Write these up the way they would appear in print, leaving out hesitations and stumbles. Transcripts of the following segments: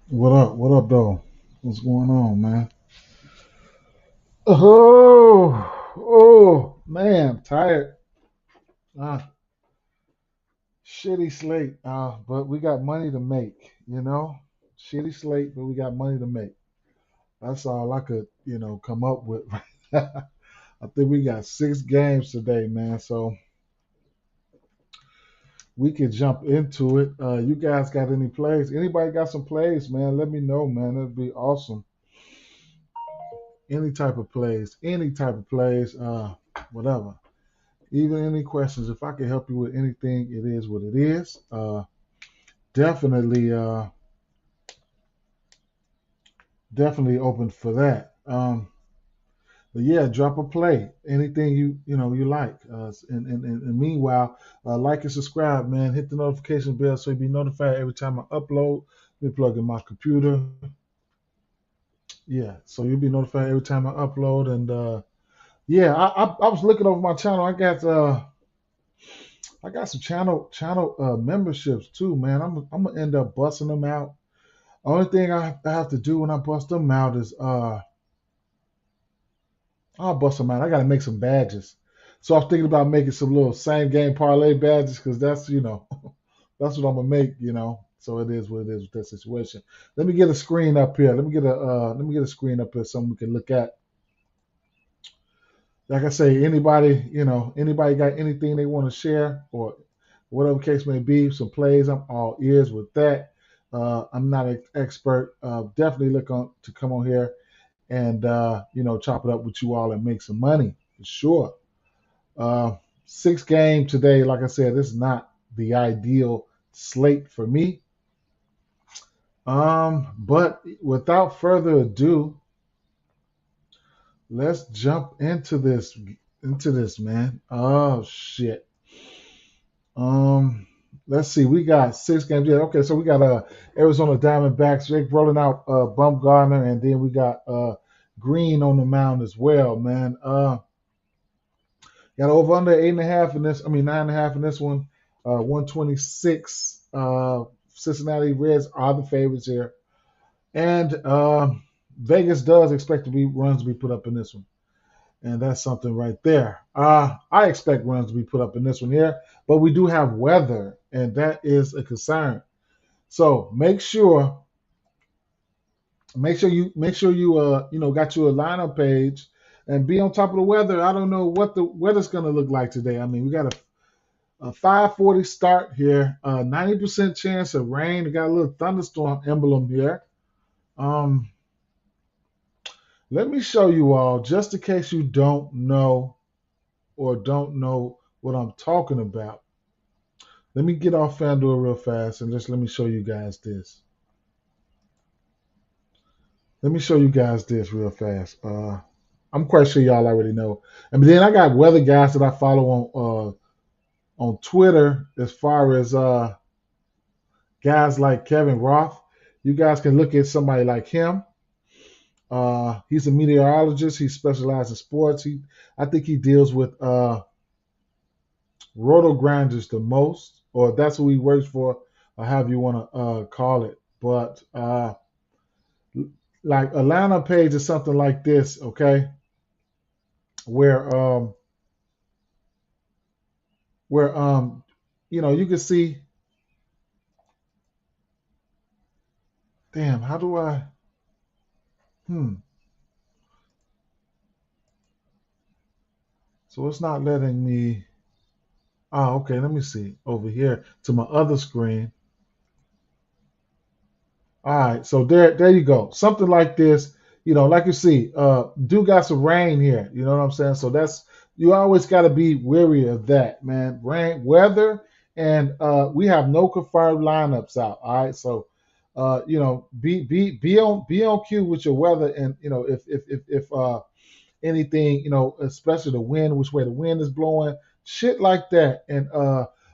What up? What up, though? What's going on, man? Man, tired. Uh, Shitty slate. But we got money to make. Shitty slate, but we got money to make. That's all I could, come up with. I think we got 6 games today, man. So we could jump into it. You guys got any plays? Anybody got some plays, man? Let me know, man. That'd be awesome. Any type of plays. Whatever. Even any questions, if I can help you with anything, it is what it is. Definitely, definitely open for that. But yeah, drop a play, anything you like. And meanwhile, like and subscribe, man. Hit the notification bell so you'll be notified every time I upload. Let me plug in my computer. Yeah, so you'll be notified every time I upload. And yeah, I was looking over my channel. I got some channel memberships too, man. I'm gonna end up busting them out. Only thing I have to do when I bust them out is I'll bust them out. I gotta make some badges. So I was thinking about making some little same game parlay badges because that's that's what I'm gonna make. So it is what it is with that situation. Let me get a screen up here. Let me get a screen up here, something we can look at. Like I say, anybody got anything they want to share or whatever case may be, some plays, I'm all ears with that. I'm not an expert. Definitely look on to come on here and chop it up with you all and make some money for sure. Uh, 6 game today. Like I said, this is not the ideal slate for me. But without further ado, let's jump into this, man. Oh shit. Um, let's see. We got 6 games. Yeah, okay. So we got Arizona Diamondbacks. Jake rolling out Bumgarner, and then we got Green on the mound as well, man. Got over under 8.5 in this. I mean 9.5 in this one. 126. Cincinnati Reds are the favorites here, and Vegas does expect to be runs to be put up in this one. And that's something right there. I expect runs to be put up in this one here, but we do have weather, and that is a concern. So make sure you got your lineup page and be on top of the weather. I don't know what the weather's going to look like today. I mean, we got a 5:40 start here, 90% chance of rain. We got a little thunderstorm emblem here. Um, Let me show you all, just in case you don't know or don't know what I'm talking about. Let me get off FanDuel real fast and just let me show you guys this. Let me show you guys this real fast. I'm quite sure y'all already know. And then I got weather guys that I follow on Twitter as far as guys like Kevin Roth. You guys can look at somebody like him. He's a meteorologist. He specializes in sports. I think he deals with roto grinders the most, or that's who he works for, or however you want to call it. But like a lineup page is something like this, okay, where you can see. Damn, how do I? Hmm. So it's not letting me. Oh, okay. Let me see over here to my other screen. All right, so there you go. Something like this, like you see, do got some rain here. You know what I'm saying? So that's you always got to be wary of that, man. Rain, weather, and we have no confirmed lineups out. All right, so be on cue with your weather, and if anything, especially the wind, which way the wind is blowing, shit like that, and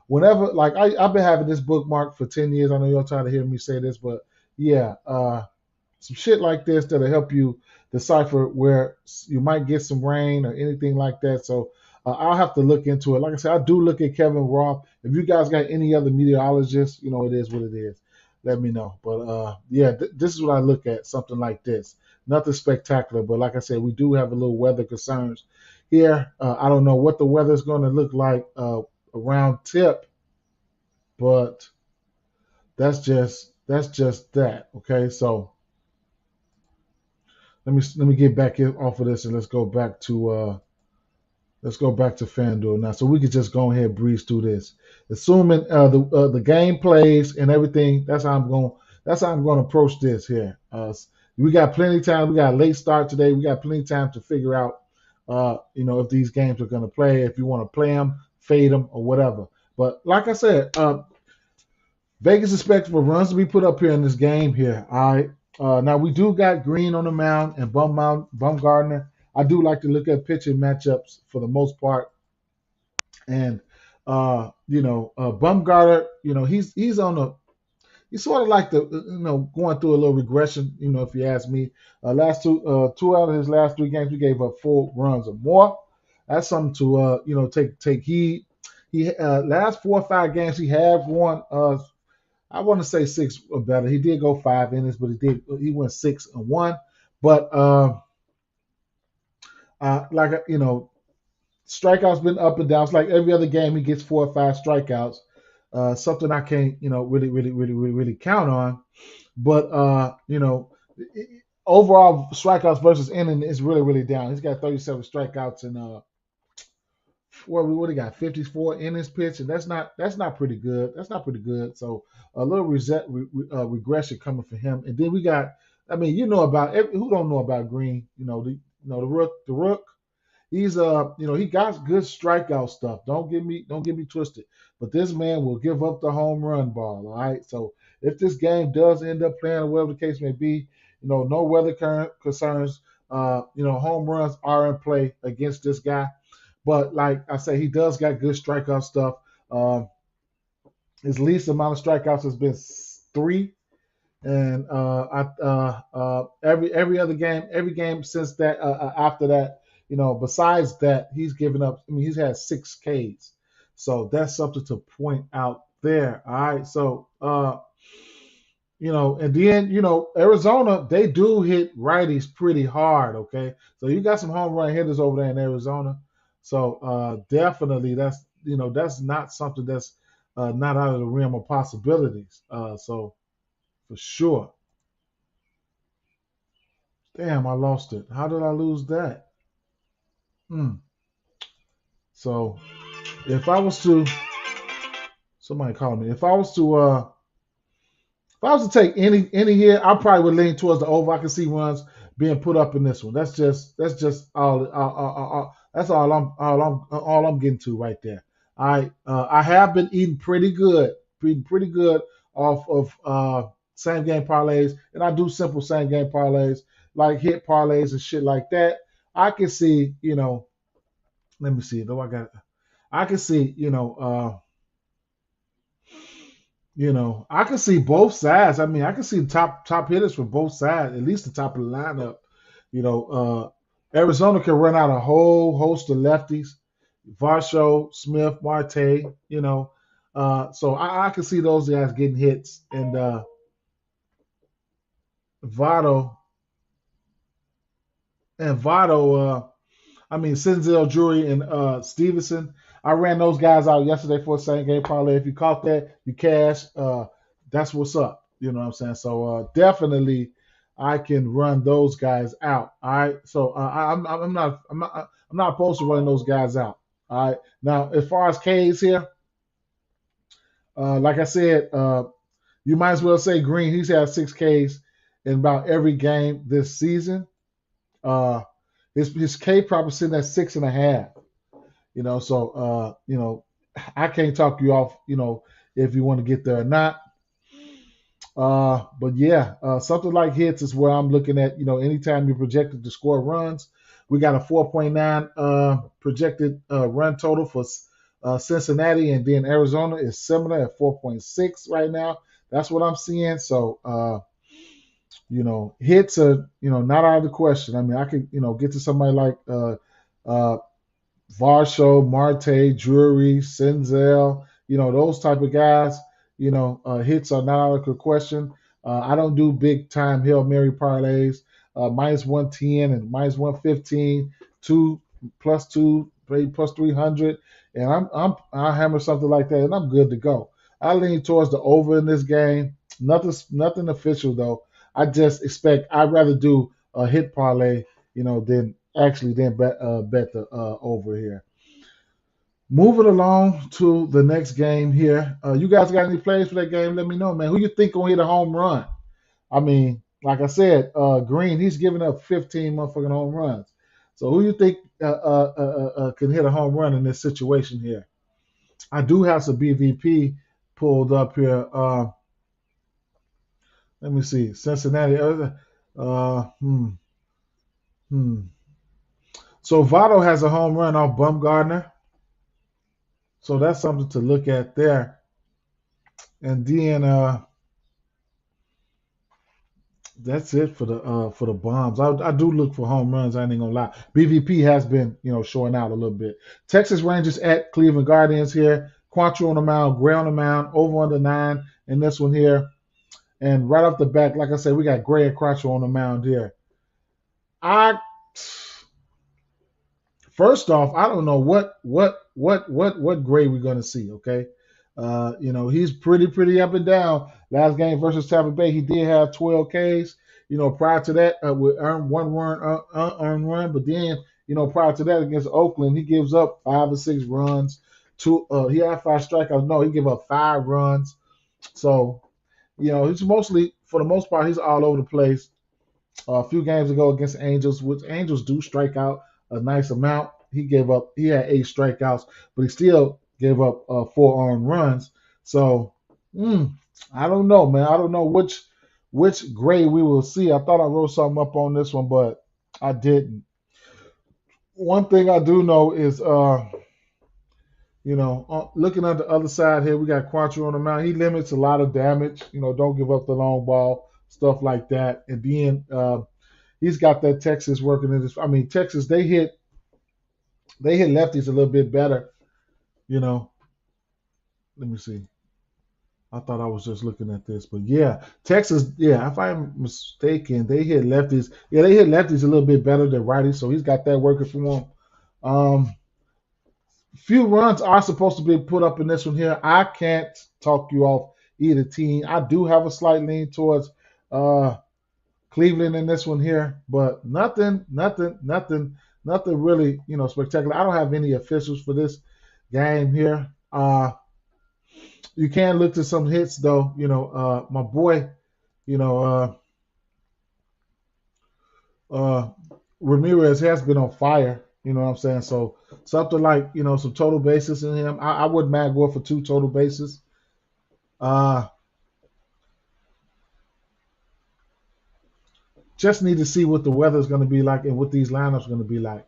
whenever like I've been having this bookmark for 10 years. I know you're tired of hearing me say this, but yeah, some shit like this that'll help you decipher where you might get some rain or anything like that. So I'll have to look into it. Like I said, I do look at Kevin Roth. If you guys got any other meteorologists, it is what it is. let me know. But yeah, this is what I look at, something like this. Nothing spectacular, but like I said, we do have a little weather concerns here. I don't know what the weather is going to look like around tip, but that's just that. Okay, so let me get back off of this and let's go back to FanDuel now, so we could just go ahead and breeze through this. Assuming the game plays and everything, that's how I'm going to approach this here. We got plenty of time. We got a late start today. We got plenty of time to figure out, if these games are going to play. If you want to play them, fade them, or whatever. But like I said, Vegas expects for runs to be put up here in this game here. All right. Now we do got Green on the mound and Bumgardner. I do like to look at pitching matchups for the most part, and Bumgarner, he's sort of like going through a little regression. If you ask me, last two out of his last three games, he gave up 4 runs or more. That's something to take heed. He last 4 or 5 games he have won. I want to say 6 or better. He did go 5 innings, but he went 6-1. But strikeouts been up and down. It's like every other game he gets 4 or 5 strikeouts. Something I can't really count on. But overall strikeouts versus inning is really down. He's got 37 strikeouts and what he got 54 innings pitched, and that's not pretty good. That's not pretty good. So a little regression coming for him. And then we got, who don't know about Green? The rook. He's he got good strikeout stuff. Don't get me twisted. But this man will give up the home run ball. All right. So if this game does end up playing, or whatever the case may be, no weather concerns. Home runs are in play against this guy. But like I say, he does got good strikeout stuff. His least amount of strikeouts has been 3, and every other game, every game since that, after that, besides that, he's given up. He's had 6 Ks, so that's something to point out there. All right, so and then Arizona, they do hit righties pretty hard. Okay, so you got some home run hitters over there in Arizona. So definitely that's not something that's not out of the realm of possibilities. So for sure. Damn, I lost it. How did I lose that? Hmm. So if I was to somebody call me, if I was to take any here, I probably would lean towards the over. I can see runs being put up in this one. That's just all I'm getting to right there. I have been eating pretty good off of same game parlays, and I do simple same game parlays like hit parlays and shit like that. I can see, let me see. Though I can see, I can see both sides. I can see top hitters for both sides, at least the top of the lineup. Arizona can run out a whole host of lefties, Varsho, Smith, Marte. So I can see those guys getting hits, and Votto and Votto. Senzel, Drury, and Stevenson. I ran those guys out yesterday for a same game parlay. If you caught that, you cash. That's what's up. You know what I'm saying? So definitely, I can run those guys out. All right. So I'm not opposed to running those guys out. All right. Now, as far as K's here, like I said, you might as well say Green. He's had 6 Ks in about every game this season. Uh, his K probably sitting at 6.5. So I can't talk you off. If you want to get there or not. But yeah, something like hits is where I'm looking at. Anytime you're projected to score runs, we got a 4.9 projected run total for Cincinnati, and then Arizona is similar at 4.6 right now. That's what I'm seeing. So hits are not out of the question. I could get to somebody like Varsho, Marte, Drury, Senzel, those type of guys. hits are not out of the question. I don't do big time Hail Mary parlays. Minus 110 and minus 115, two plus two, plus 300, and I hammer something like that, and I'm good to go. I lean towards the over in this game. Nothing official though. I'd rather do a hit parlay, than bet the over here. Moving along to the next game here. You guys got any plays for that game? Let me know, man. Who you think gonna hit a home run? I mean, like I said, Green, he's giving up 15 motherfucking home runs. So who you think can hit a home run in this situation here? I do have some BVP pulled up here. Let me see. Cincinnati. Uh, hmm, hmm. So Votto has a home run off Bumgarner. So that's something to look at there. And then that's it for the bombs. I do look for home runs. I ain't gonna lie. BVP has been showing out a little bit. Texas Rangers at Cleveland Guardians here. Quattro on the mound, Gray on the mound, over under 9 in this one here. And right off the back, like I said, we got Gray and Quattro on the mound here. First off, I don't know what grade we're gonna see. Okay, he's pretty up and down. Last game versus Tampa Bay, he did have 12 Ks. Prior to that, with one run, unearned run, but then prior to that against Oakland, he gives up 5 or 6 runs. He had 5 strikeouts. No, he gave up 5 runs. So he's mostly, for the most part, he's all over the place. A few games ago against the Angels, which Angels do strike out a nice amount. He had 8 strikeouts, but he still gave up 4 earned runs. So I don't know, man. I don't know which grade we will see. I thought I wrote something up on this one, but I didn't. One thing I do know is, looking at the other side here, we got Quattro on the mound. He limits a lot of damage. Don't give up the long ball, stuff like that. And then he's got that Texas working in this. I mean, Texas, they hit lefties a little bit better. Let me see. I thought I was just looking at this, but yeah, Texas. Yeah, if I'm mistaken, they hit lefties. Yeah, they hit lefties a little bit better than righties, so he's got that working for him. Few runs are supposed to be put up in this one here. I can't talk you off either team. I do have a slight lean towards Cleveland in this one here, but nothing really, spectacular. I don't have any officials for this game here. You can look to some hits though. My boy, Ramirez has been on fire. You know what I'm saying? So something like some total bases in him. I wouldn't mind going for 2 total bases. Just need to see what the weather is going to be like and what these lineups are going to be like.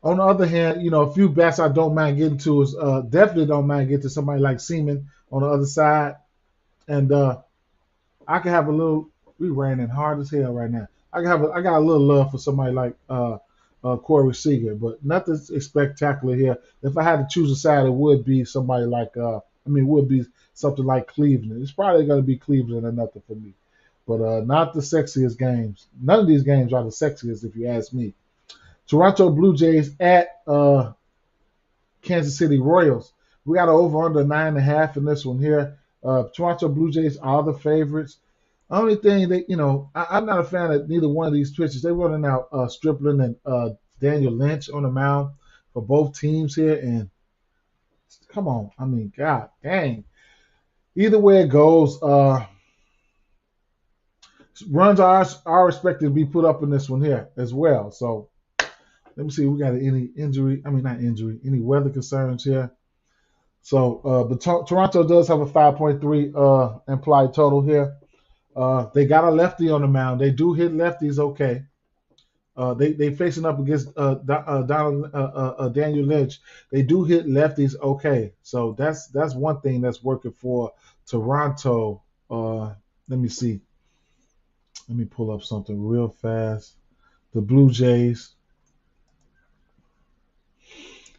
On the other hand, a few bats I don't mind getting to is definitely don't mind getting to somebody like Seaman on the other side. And I can have a little. We raining hard as hell right now. I got a little love for somebody like Corey Seager, but nothing spectacular here. If I had to choose a side, it would be somebody like it would be something like Cleveland. It's probably going to be Cleveland or nothing for me. But not the sexiest games. None of these games are the sexiest, if you ask me. Toronto Blue Jays at Kansas City Royals. We got an over-under 9.5 in this one here. Toronto Blue Jays are the favorites. Only thing that, I'm not a fan of neither one of these pitchers. They're running out Stripling and Daniel Lynch on the mound for both teams here. And come on, I mean, God dang. Either way it goes, runs are expected to be put up in this one here as well. So let me see if we got any any weather concerns here. So, but Toronto does have a 5.3 implied total here. They got a lefty on the mound. They do hit lefties okay. They facing up against Daniel Lynch. They do hit lefties okay. So that's one thing that's working for Toronto. Let me see. Let me pull up something real fast. The Blue Jays.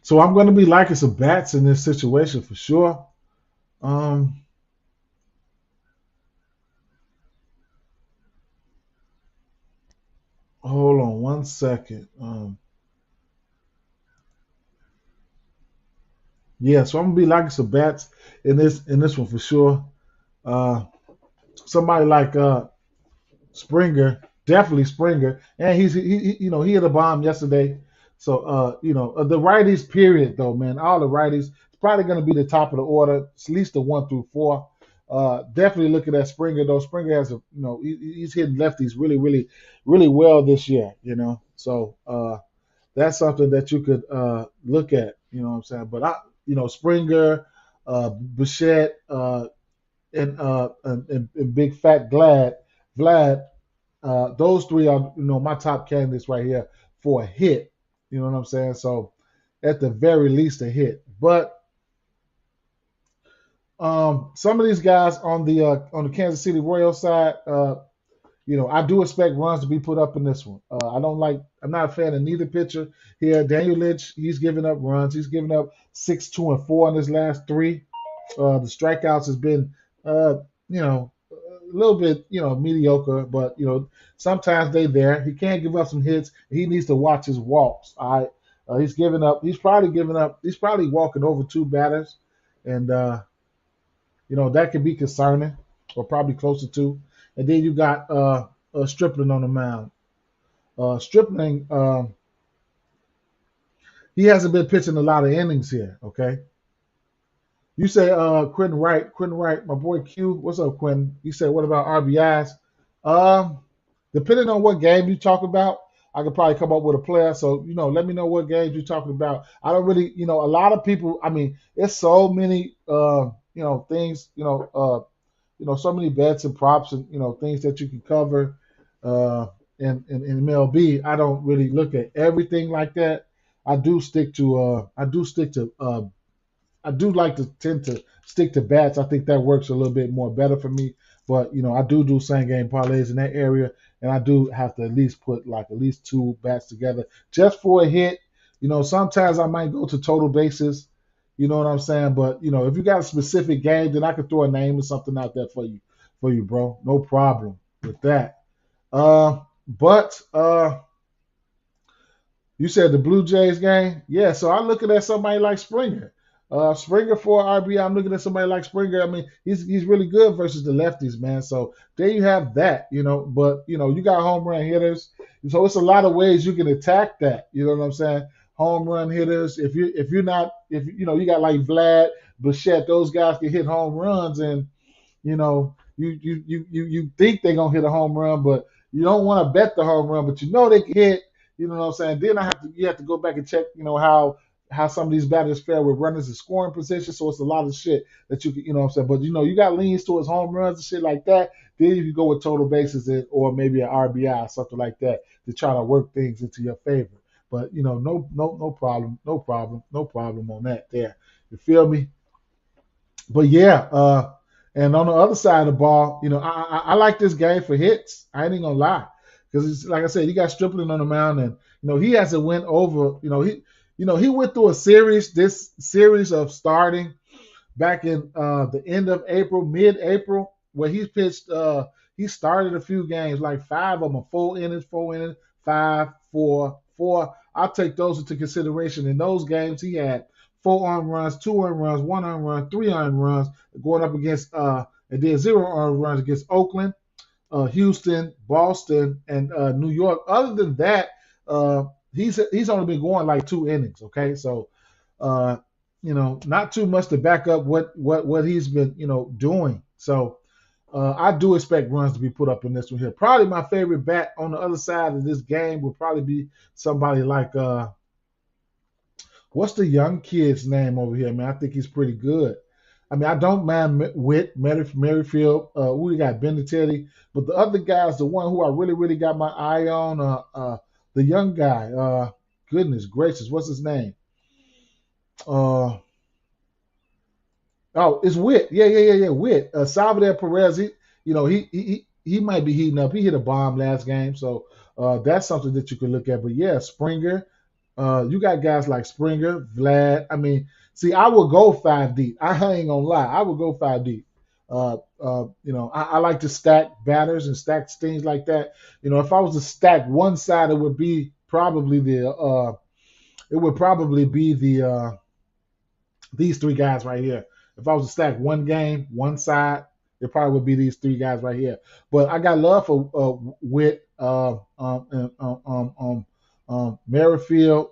So I'm going to be liking some bats in this situation for sure. hold on one second. Yeah, so I'm gonna be liking some bats in this one for sure. Uh, somebody like Springer, definitely Springer, and he hit a bomb yesterday. So the righties period though, man, all the righties. It's probably going to be the top of the order, at least the 1 through 4. Definitely looking at Springer though. Springer has he's hitting lefties really really well this year. So that's something that you could look at. You know what I'm saying? But Springer, Bichette, and Big Fat Vlad, those three are my top candidates right here for a hit. You know what I'm saying? So at the very least a hit. But some of these guys on the Kansas City Royals side, I do expect runs to be put up in this one. I'm not a fan of neither pitcher here. Daniel Lynch, he's giving up runs. He's giving up 6, 2, and 4 in his last three. The strikeouts has been, a little bit, mediocre, but sometimes they there. He can't give up some hits. He needs to watch his walks. All right, he's giving up. He's probably giving up. He's probably walking over two batters, and that could be concerning, or probably closer to. And then you got Stripling on the mound. Stripling, he hasn't been pitching a lot of innings here. Okay, you say Quentin Wright, my boy Q. What's up, Quentin? You said what about RBIs? Um, Depending on what game you talk about, I could probably come up with a player. So let me know what games you're talking about. I don't really, a lot of people. I mean, it's so many, things, so many bets and props and things that you can cover uh, in MLB. I don't really look at everything like that. I do like to tend to stick to bats. I think that works a little bit more better for me. But I do same game parlays in that area, and I do have to at least put like at least two bats together just for a hit. Sometimes I might go to total bases. You know what I'm saying? But if you got a specific game, then I could throw a name or something out there for you, bro. No problem with that. But you said the Blue Jays game? Yeah, so I'm looking at somebody like Springer. Springer for RB. I'm looking at somebody like Springer. I mean, he's really good versus the lefties, man. So there you have that. But you got home run hitters. So it's a lot of ways you can attack that. You know what I'm saying? Home run hitters. If you got like Vlad, Bichette, those guys can hit home runs, and you think they're gonna hit a home run, but you don't want to bet the home run, but they can hit. You know what I'm saying? Then you have to go back and check, how some of these batters fare with runners in scoring position. So it's a lot of shit that you know what I'm saying. But you got leans towards home runs and shit like that. Then you can go with total bases or maybe an RBI, something like that, to try to work things into your favor. But no problem, no problem on that there. You feel me? But yeah, and on the other side of the ball, I like this game for hits. I ain't even gonna lie, because it's like I said, you got Stripling on the mound, and he hasn't went over. He went through this series of starting back in the end of April, mid-April, where he pitched. He started a few games, like five of them, 4 innings, 5, 4, 4. I'll take those into consideration. In those games, he had 4 earned runs, 2 earned runs, 1 earned run, 3 earned runs, going up against and then 0 earned runs against Oakland, Houston, Boston, and New York. Other than that, he's only been going like 2 innings. Okay, so uh, not too much to back up what he's been doing. So I do expect runs to be put up in this one here. Probably my favorite bat on the other side of this game would probably be somebody like what's the young kid's name over here, man? I think he's pretty good. I mean, I don't mind Merrifield. We got Benintendi, but the other guy's the one who I really got my eye on. The young guy. Goodness gracious, what's his name? Uh, oh, it's Witt. Yeah. Witt. Salvador Perez. He might be heating up. He hit a bomb last game, so that's something that you can look at. But yeah, Springer. You got guys like Springer, Vlad. I mean, see, I would go five deep. I ain't gonna lie. I would go five deep. I like to stack batters and stack things like that. If I was to stack one side, it would probably be these three guys right here. If I was to stack one game, one side, it probably would be these three guys right here. But I got love for Witt, Merrifield.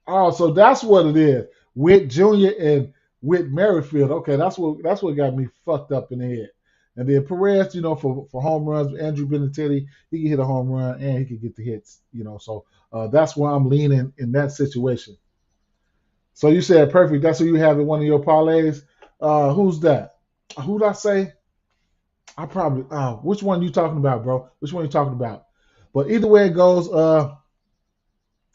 Oh, so that's what it is. Witt Jr. and Witt Merrifield. Okay, that's what got me fucked up in the head. And then Perez, for home runs, Andrew Benintendi, he can hit a home run and he can get the hits. So that's where I'm leaning in that situation. So you said perfect. That's who you have in one of your parlays. Who's that? Who did I say? I probably. Which one you talking about, bro? Which one you talking about? But either way it goes,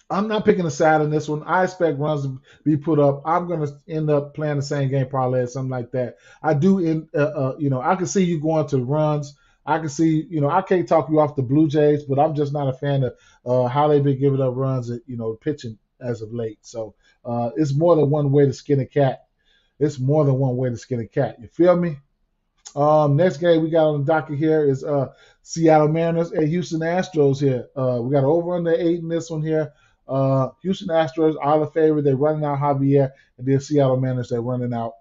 I'm not picking a side on this one. I expect runs to be put up. I'm gonna end up playing the same game parlay or something like that. I do. I can see you going to runs. I can see. I can't talk you off the Blue Jays, but I'm just not a fan of how they've been giving up runs. Pitching as of late. So it's more than one way to skin a cat. It's more than one way to skin a cat. You feel me? Next game we got on the docket here is Seattle Mariners and Houston Astros here. We got over under 8 in this one here. Houston Astros are the favorite. They're running out Javier, and then Seattle Mariners they're running out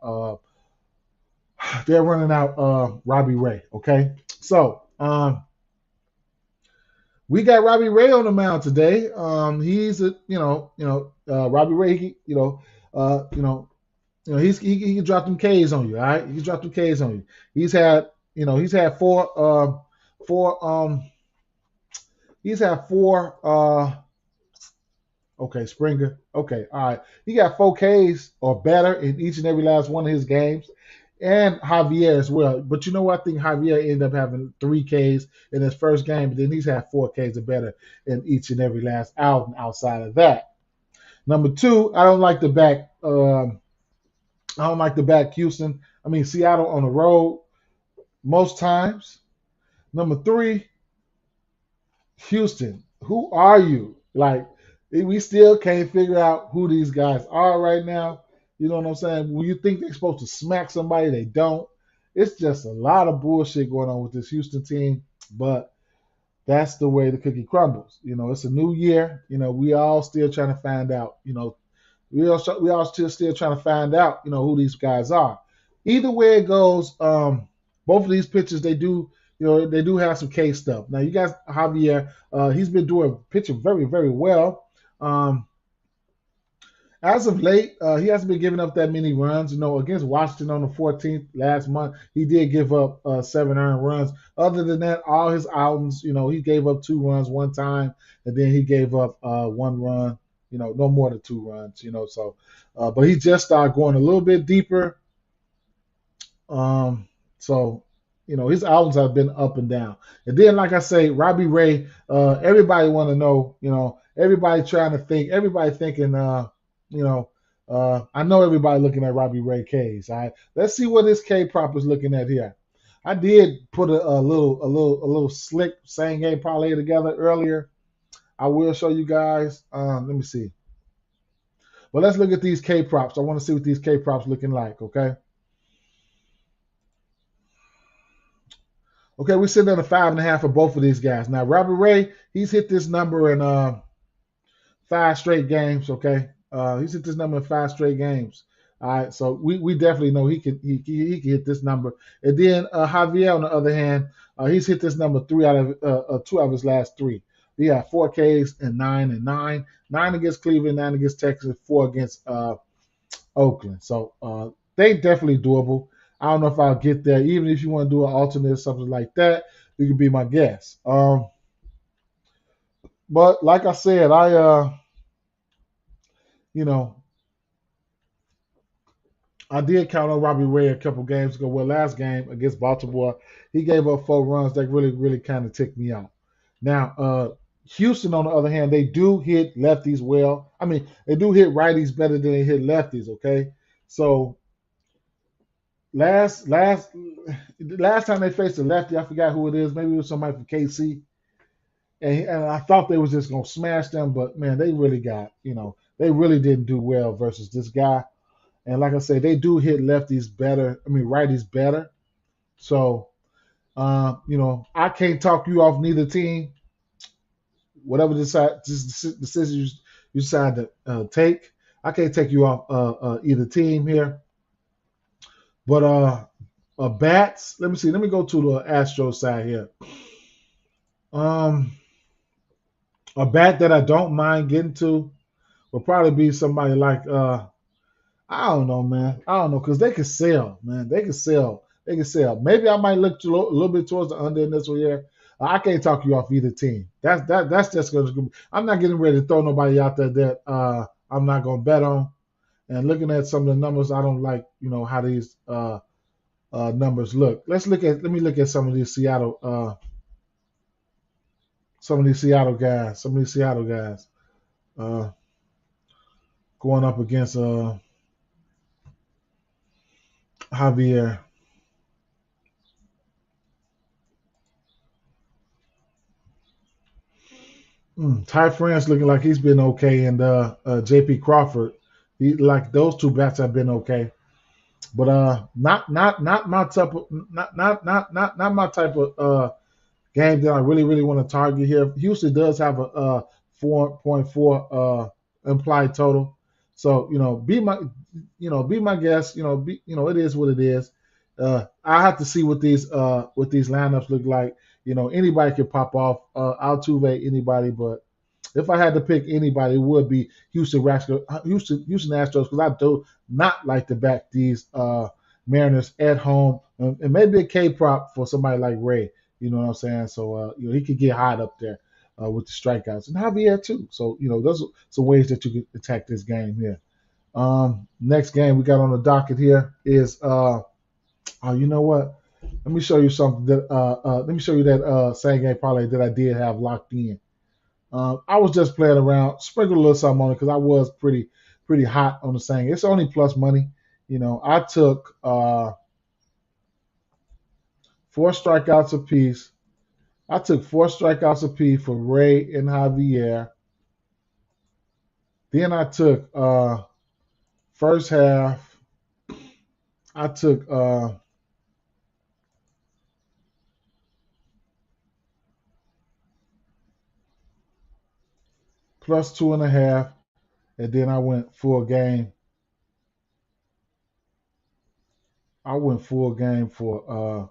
Robbie Ray. Okay, so we got Robbie Ray on the mound today. Robbie Ray. He can drop them K's on you. All right, he can drop them K's on you. He's had four. Okay, Springer. Okay, all right. He got 4 Ks or better in each and every last one of his games, and Javier as well. But you know what? I think Javier ended up having 3 Ks in his first game, but then he's had 4 Ks or better in each and every last outing outside of that. Number 2, I don't like the back. Houston. Seattle on the road most times. Number 3, Houston. Who are you? Like, we still can't figure out who these guys are right now. You know what I'm saying? When you think they're supposed to smack somebody, they don't. It's just a lot of bullshit going on with this Houston team, but that's the way the cookie crumbles. It's a new year. We all still trying to find out. We all still trying to find out. Who these guys are. Either way it goes, both of these pitchers they do have some K stuff. Now you got Javier. He's been pitching very very well. As of late, he hasn't been giving up that many runs. Against Washington on the 14th last month, he did give up 7 earned runs. Other than that, all his outings, he gave up 2 runs one time, and then he gave up 1 run. No more than 2 runs. But he just started going a little bit deeper. His albums have been up and down. And then, like I say, Robbie Ray, everybody want to know, everybody trying to think, everybody thinking, I know everybody looking at Robbie Ray K's. All right, let's see what his K prop is looking at here. I did put a little slick same game parlay together earlier. I will show you guys. Let me see. But let's look at these K props. I want to see what these K props looking like. Okay, we're sitting at a 5.5 for both of these guys. Now, Robbie Ray, he's hit this number in 5 straight games. Okay, he's hit this number in 5 straight games. All right, so we definitely know he can hit this number. And then Javier, on the other hand, he's hit this number 2 out of his last 3. He had 4 Ks and 9 against Cleveland, 9 against Texas, 4 against Oakland. So they definitely doable. I don't know if I'll get there. Even if you want to do an alternate or something like that, you can be my guest. But like I said, I did count on Robbie Ray a couple games ago. Well, last game against Baltimore, he gave up 4 runs that really, really kind of ticked me off. Now, Houston, on the other hand, they do hit lefties well. They do hit righties better than they hit lefties, okay? So last time they faced a lefty, I forgot who it is. Maybe it was somebody from KC. And I thought they was just going to smash them, but, man, they really they really didn't do well versus this guy. And like I say, they do hit righties better. So, I can't talk you off neither team. Whatever decision you decide to take, I can't take you off either team here. But bats. Let me see. Let me go to the Astro side here. Um, a bat that I don't mind getting to will probably be somebody like I don't know, man. I don't know because they can sell, man. They can sell. They can sell. Maybe I might look a little bit towards the under in this one here. I can't talk you off either team. That's just going to. I'm not getting ready to throw nobody out there that I'm not going to bet on. And looking at some of the numbers, I don't like how these numbers look. Let me look at some of these Seattle guys uh, going up against Javier. Ty France looking like he's been okay, and J.P. Crawford, he like those two bats have been okay, but not my type of not my type of game that I really want to target here. Houston does have a 4.4 implied total, so be my guest. It is what it is. I have to see what these lineups look like. Anybody could pop off. Altuve, anybody, but if I had to pick anybody, it would be Houston Astros, because I do not like to back these Mariners at home, and maybe a K prop for somebody like Ray. You know what I'm saying? So he could get hot up there with the strikeouts, and Javier too. So those are some ways that you could attack this game here. Next game we got on the docket here is you know what? Let me show you something that let me show you that same game parlay that I did have locked in. I was just playing around, sprinkled a little something on it because I was pretty hot on the same. It's only plus money. I took 4 strikeouts apiece. I took 4 strikeouts apiece for Ray and Javier. Then I took first half. I took plus 2.5, and then I went full game. I went full game for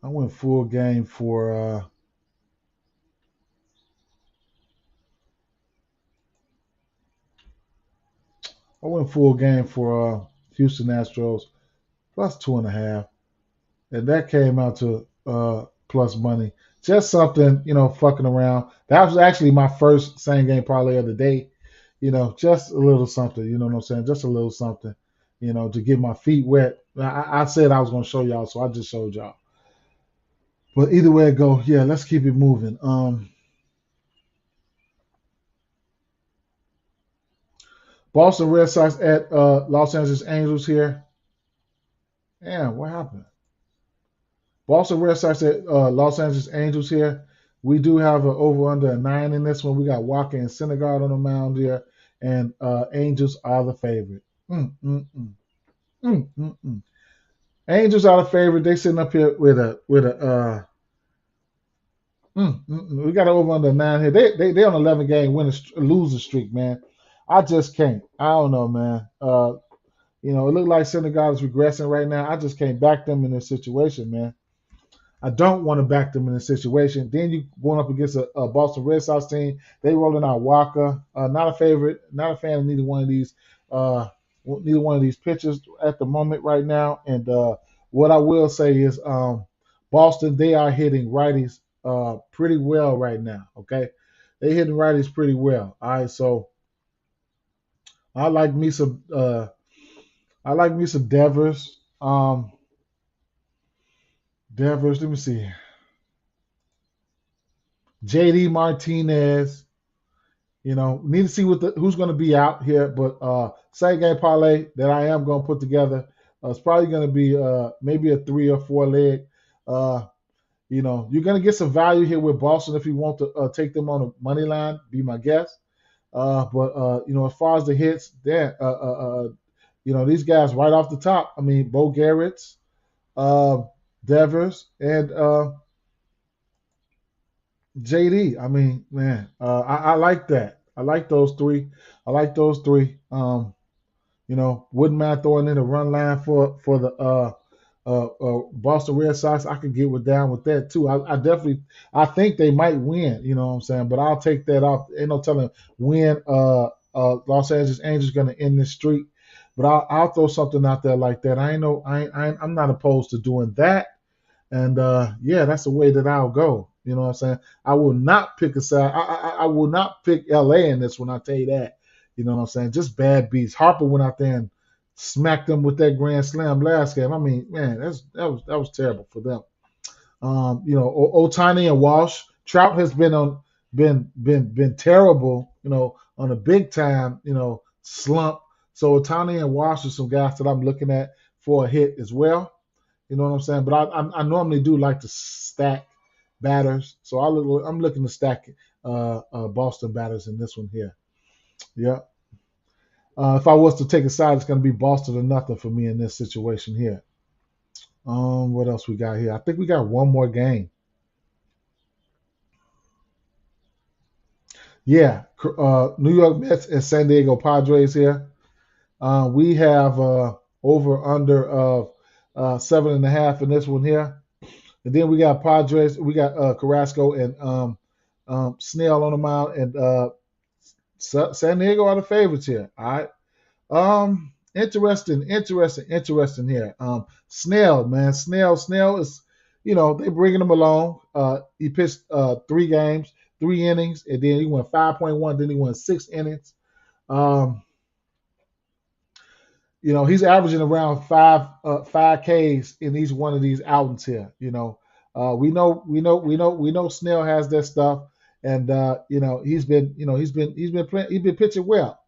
I went full game for Houston Astros plus 2.5, and that came out to plus money. Just something, fucking around. That was actually my first same game parlay of the day. Just a little something. You know what I'm saying? Just a little something. To get my feet wet. I said I was gonna show y'all, so I just showed y'all. But either way it go, yeah, let's keep it moving. Boston Red Sox at Los Angeles Angels here. Damn, what happened? Boston Red Sox at Los Angeles Angels here. We do have an over under a 9 in this one. We got Walker and Syndergaard on the mound here, and Angels are the favorite. Mm, mm, mm. Mm, mm, mm. Angels are the favorite. They sitting up here with a we got an over under 9 here. They on 11 game losing streak, man. I just can't. I don't know, man. It looked like Syndergaard is regressing right now. I just can't back them in this situation, man. I don't want to back them in this situation. Then you going up against a Boston Red Sox team. They rolling out Walker. Not a favorite. Not a fan of neither one of these pitchers at the moment right now. And what I will say is, Boston, they are hitting righties pretty well right now. Okay, they hitting righties pretty well. All right, so I like me some Devers. Devers. Let me see. JD Martinez. Need to see who's going to be out here, but same game parlay that I am going to put together. It's probably going to be maybe a 3 or 4 leg. You're going to get some value here with Boston if you want to take them on a money line. Be my guest. But as far as the hits, these guys right off the top. I mean, Bo Garrett's, uh, Devers, and JD. I mean, man, I like that. I like those three. I like those three. Wouldn't mind throwing in a run line for the Boston Red Sox. I could get down with that too. I definitely, I think they might win. You know what I'm saying? But I'll take that off. Ain't no telling when Los Angeles Angels going to end this streak. But I'll throw something out there like that. I ain't no, I'm not opposed to doing that. And yeah, that's the way that I'll go. You know what I'm saying? I will not pick a side. I will not pick LA in this one. I'll tell you that. You know what I'm saying? Just bad beats. Harper went out there and smacked them with that grand slam last game. I mean, man, that was terrible for them. Otani and Walsh. Trout has been terrible. On a big time slump. So Otani and Walsh are some guys that I'm looking at for a hit as well. You know what I'm saying? But I normally do like to stack batters, so I'm looking to stack Boston batters in this one here. Yeah. If I was to take a side, it's going to be Boston or nothing for me in this situation here. What else we got here? I think we got one more game. Yeah, New York Mets and San Diego Padres here. We have over under of 7.5 in this one here. And then we got Padres. We got Carrasco and Snell on the mound, and San Diego are the favorites here. All right. Interesting here. Snell, man, Snell is, they bringing him along. He pitched 3 games, 3 innings, and then he went 5.1. Then he went 6 innings. He's averaging around five Ks in each one of these outings here. We know Snell has that stuff, and he's been pitching well.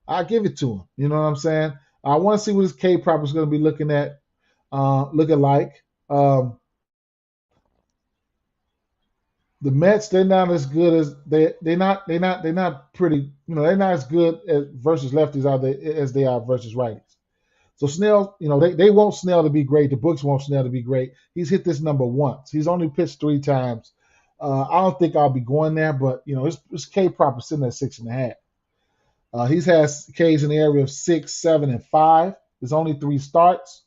I give it to him. You know what I'm saying? I want to see what his K prop is going to be looking like. The Mets, they're not as good as they're not pretty. They're not as good as versus lefties as they are versus righties. So Snell, they want Snell to be great. The books want Snell to be great. He's hit this number once. He's only pitched 3 times. I don't think I'll be going there, but his K prop is sitting at 6.5. He's has Ks in the area of 6, 7, and 5. There's only 3 starts,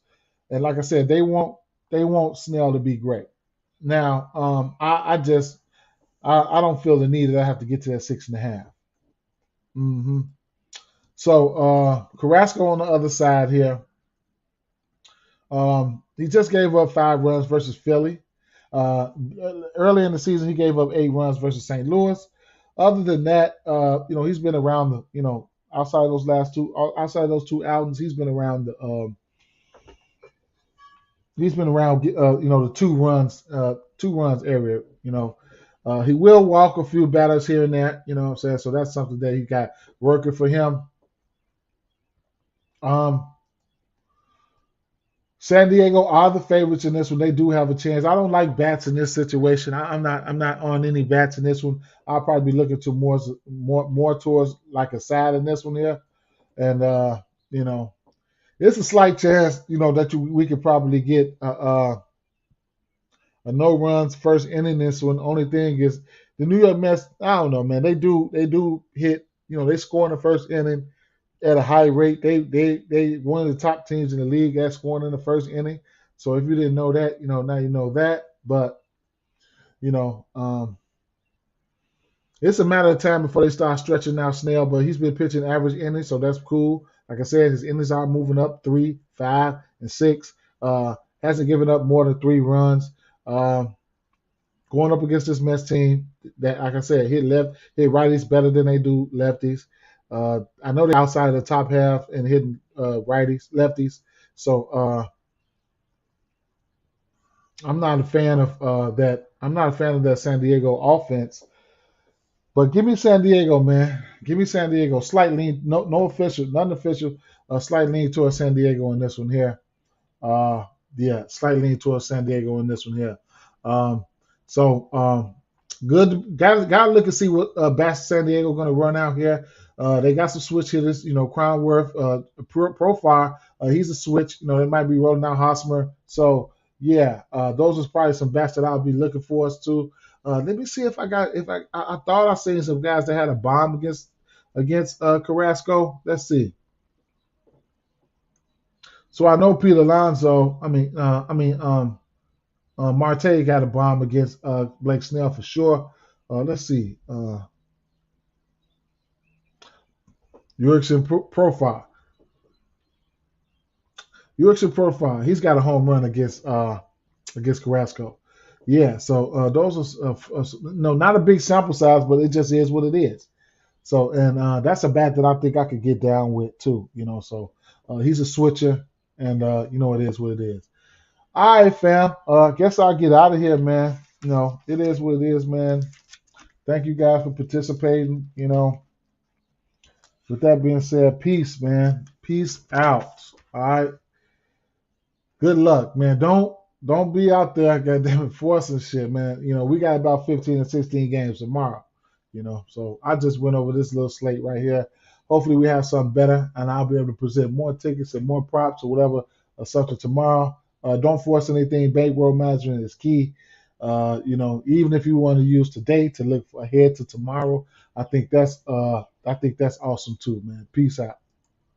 and like I said, they want Snell to be great. Now, I don't feel the need that I have to get to that 6.5. Mm-hmm. So Carrasco on the other side here. He just gave up 5 runs versus Philly. Early in the season, he gave up 8 runs versus St. Louis. Other than that, he's been around the, outside of those 2 outings, he's been around the, the 2 runs area. He will walk a few batters here and there. You know what I'm saying? So that's something that he got working for him. San Diego are the favorites in this one. They do have a chance. I don't like bats in this situation. I'm not on any bats in this one. I'll probably be looking to more towards like a side in this one here. And it's a slight chance, that we could probably get a no runs first inning this one. Only thing is the New York Mets, I don't know, man. They do hit, they score in the first inning at a high rate. They one of the top teams in the league at scoring in the first inning. So if you didn't know that, now you know that. But it's a matter of time before they start stretching out Snell. But he's been pitching average innings, so that's cool. Like I said, his innings are moving up 3, 5, and 6. Hasn't given up more than 3 runs. Going up against this Mets team that, like I said, hit righties better than they do lefties. I know they're outside of the top half and hitting lefties. So I'm not a fan of that. I'm not a fan of that San Diego offense. But give me San Diego, man. Give me San Diego. Slight lean, no official, nothing official. Slight lean towards San Diego in this one here. Slight lean towards San Diego in this one here. Good. Got to look and see what bats San Diego going to run out here. They got some switch hitters, Cronworth, Profile. He's a switch. They might be rolling out Hosmer. So yeah, those are probably some bats that I'll be looking forward to. Let me see if I got if I thought I seen some guys that had a bomb against Carrasco. Let's see. So I know Pete Alonso. Marte got a bomb against Blake Snell for sure. Let's see. Jurickson Profile. Jurickson Profile. He's got a home run against Carrasco. Yeah. So those are no, not a big sample size, but it just is what it is. So and that's a bat that I think I could get down with too. So he's a switcher, and it is what it is. All right, fam. Guess I'll get out of here, man. It is what it is, man. Thank you guys for participating. With that being said, peace, man. Peace out. All right. Good luck, man. Don't be out there, goddamn it, forcing shit, man. We got about 15 and 16 games tomorrow. So I just went over this little slate right here. Hopefully we have something better, and I'll be able to present more tickets and more props or whatever something tomorrow. Don't force anything. Bankroll management is key. Even if you want to use today to look ahead to tomorrow, I think that's awesome too, man. Peace out.